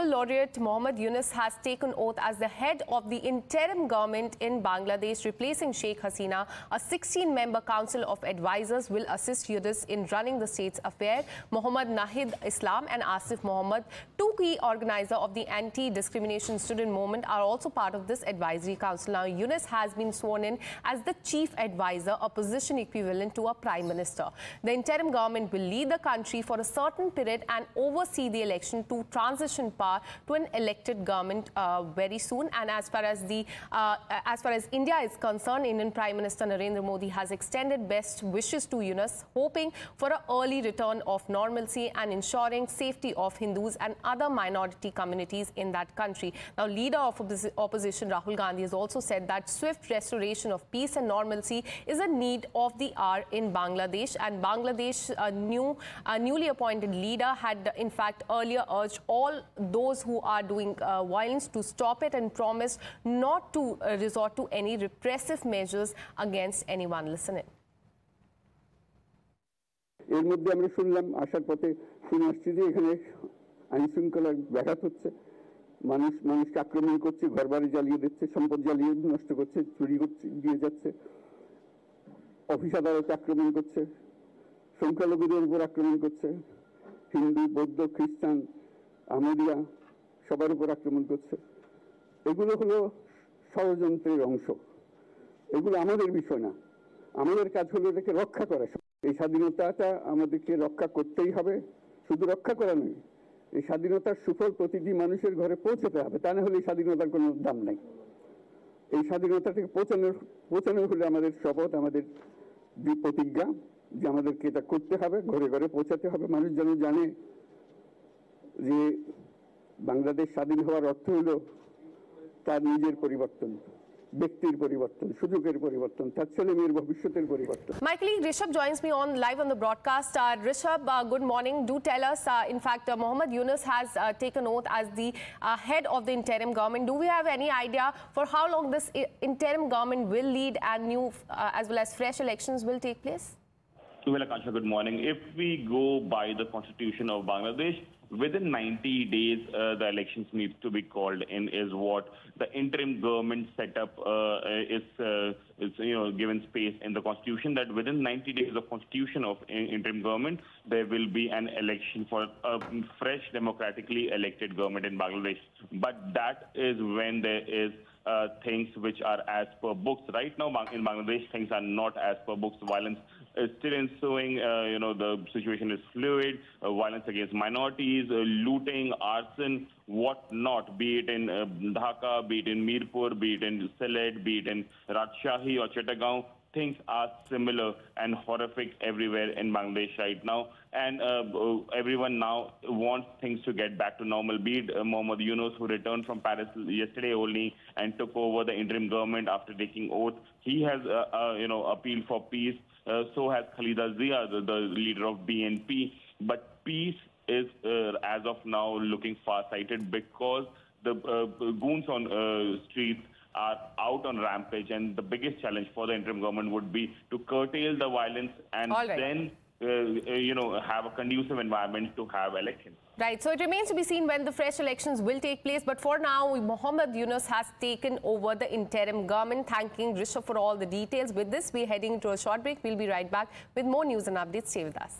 Nobel laureate Muhammad Yunus has taken oath as the head of the interim government in Bangladesh, replacing Sheikh Hasina. A 16-member council of advisors will assist Yunus in running the state's affair. Muhammad Nahid Islam and Asif Muhammad, two key organizers of the anti-discrimination student movement, are also part of this advisory council. Now, Yunus has been sworn in as the chief advisor, a position equivalent to a prime minister. The interim government will lead the country for a certain period and oversee the election to transition power to an elected government very soon. And as far as India is concerned, Indian Prime Minister Narendra Modi has extended best wishes to Yunus, hoping for an early return of normalcy and ensuring safety of Hindus and other minority communities in that country. Now, leader of opposition Rahul Gandhi has also said that swift restoration of peace and normalcy is a need of the hour in Bangladesh. And Bangladesh newly appointed leader had in fact earlier urged all those who are doing violence to stop it and promised not to resort to any repressive measures against anyone. Listen in. এর মধ্যে আমরা শুনলাম আসার পথে শুনে আসছি যে এখানে আইন শৃঙ্খলার ব্যাঘাত হচ্ছে, মানুষকে আক্রমণ করছে, ঘরবাড়ি জ্বালিয়ে দিচ্ছে, সম্পদ জ্বালিয়ে নষ্ট করছে, চুরি করছে, দিয়ে যাচ্ছে, অফিস আদালতে আক্রমণ করছে, সংখ্যালঘুদের উপর আক্রমণ করছে, হিন্দু, বৌদ্ধ, খ্রিস্টান, আহমদিয়া সবার উপর আক্রমণ করছে। এগুলো হলো ষড়যন্ত্রের অংশ। এগুলো আমাদের বিষয় না, আমাদের কাজ হলো এটাকে রক্ষা করা। এই স্বাধীনতাটা আমাদেরকে রক্ষা করতেই হবে, শুধু রক্ষা করা নয়, এই স্বাধীনতার সুফল প্রতিটি মানুষের ঘরে পৌঁছাতে হবে, তা না হলে এই স্বাধীনতার কোনো দাম নাই। এই স্বাধীনতাটাকে পৌঁছানোর হলে আমাদের শপথ, আমাদের যে প্রতিজ্ঞা যে আমাদেরকে এটা করতে হবে, ঘরে ঘরে পৌঁছাতে হবে। মানুষ যেন জানে যে বাংলাদেশ স্বাধীন হওয়ার অর্থ হলো তার নিজের পরিবর্তন, ব্যক্তির পরিবর্তন, সুযোগের পরিবর্তন, তার ছেলে মেয়ের ভবিষ্যতের পরিবর্তন। My colleague Rishabh joins me live on the broadcast. Rishabh, good morning. Do tell us, in fact, Muhammad Yunus has taken oath as the head of the interim government. Do we have any idea for how long this interim government will lead and new as well as fresh elections will take place? Well, Akansha, good morning. If we go by the constitution of Bangladesh, within 90 days, the elections need to be called in, is what the interim government setup is given space in the constitution, that within 90 days of constitution of interim government, there will be an election for a fresh democratically elected government in Bangladesh. But that is when there is things which are as per books. Right now, in Bangladesh, things are not as per books. Violence is still ensuing. The situation is fluid. Violence against minorities, looting, arson, what not, be it in Dhaka, be it in Mirpur, be it in Sylhet, be it in Rajshahi or Chittagong. Things are similar and horrific everywhere in Bangladesh right now. And everyone now wants things to get back to normal. Be it Muhammad Yunus, who returned from Paris yesterday only and took over the interim government after taking oath. He has, appealed for peace. So has Khalida Zia, the leader of BNP. But peace is, as of now, looking far-sighted because the goons on streets are out on rampage, and the biggest challenge for the interim government would be to curtail the violence and then have a conducive environment to have elections. Right. So it remains to be seen when the fresh elections will take place. But for now, Muhammad Yunus has taken over the interim government. Thanking Rishabh for all the details. With this, we're heading to a short break. We'll be right back with more news and updates. Stay with us.